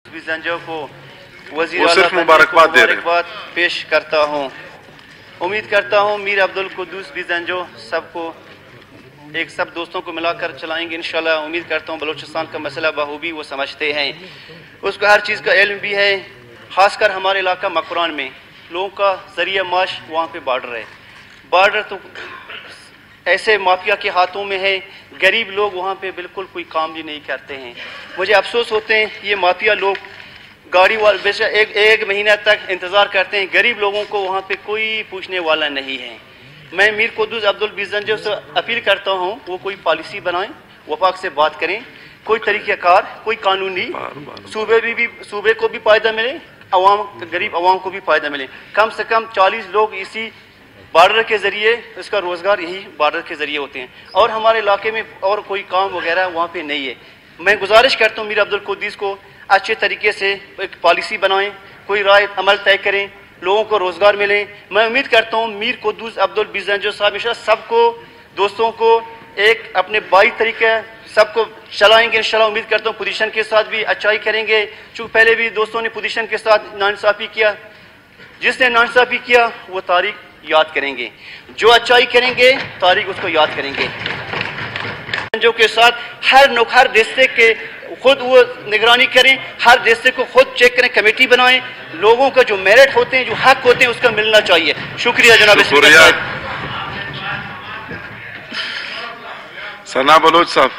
बिजंजो को वज़ीर वो सिर्फ मुबारकबाद पेश करता हूँ। उम्मीद करता हूँ मीर अब्दुल कुद्दूस बिजंजो सबको सब दोस्तों को मिलाकर चलाएंगे इंशाल्लाह। उम्मीद करता हूँ बलूचिस्तान का मसला बखूबी वो समझते हैं, उसको हर चीज़ का इल्म भी है। ख़ासकर हमारे इलाका मकरान में लोगों का ज़रिया माश वहाँ पे बॉर्डर है। बॉर्डर तो ऐसे माफिया के हाथों में है, गरीब लोग वहाँ पे बिल्कुल कोई काम भी नहीं करते हैं। मुझे अफसोस होते हैं ये माफिया लोग गाड़ी वाले बेशक एक महीना तक इंतज़ार करते हैं, गरीब लोगों को वहाँ पे कोई पूछने वाला नहीं है। मैं मीर कुद्दूस अब्दुल बिजंजो से अपील करता हूँ वो कोई पॉलिसी बनाएं, वफाक से बात करें, कोई तरीक़ाकार, कोई कानूनी सूबे को भी फ़ायदा मिले, गरीब अवाम को भी फ़ायदा मिले। कम से कम 40 लोग इसी बॉर्डर के ज़रिए, इसका रोज़गार यही बॉर्डर के ज़रिए होते हैं और हमारे इलाके में और कोई काम वगैरह वहाँ पे नहीं है। मैं गुजारिश करता हूँ मीर अब्दुल कुद्दूस को अच्छे तरीके से एक पॉलिसी बनाएं, कोई राय अमल तय करें, लोगों को रोज़गार मिले। मैं उम्मीद करता हूँ मीर कुद्दूस अब्दुल बिजंजो साहब इंशाअल्लाह सबको दोस्तों को एक अपने बाई तरीके सबको चलाएंगे इंशाअल्लाह। उम्मीद करता हूँ पोजीशन के साथ भी अच्छाई करेंगे, चूँकि पहले भी दोस्तों ने पोजीशन के साथ नाइंसाफ़ी किया, जिसने नाइंसाफ़ी किया वो तारीख याद करेंगे, जो अच्छाई करेंगे तारीख उसको याद करेंगे। जो के साथ हर रिश्ते के खुद वो निगरानी करें, हर रिश्ते को खुद चेक करें, कमेटी बनाएं, लोगों का जो मेरिट होते हैं, जो हक होते हैं उसका मिलना चाहिए। शुक्रिया जनाब सना बलोच साहब।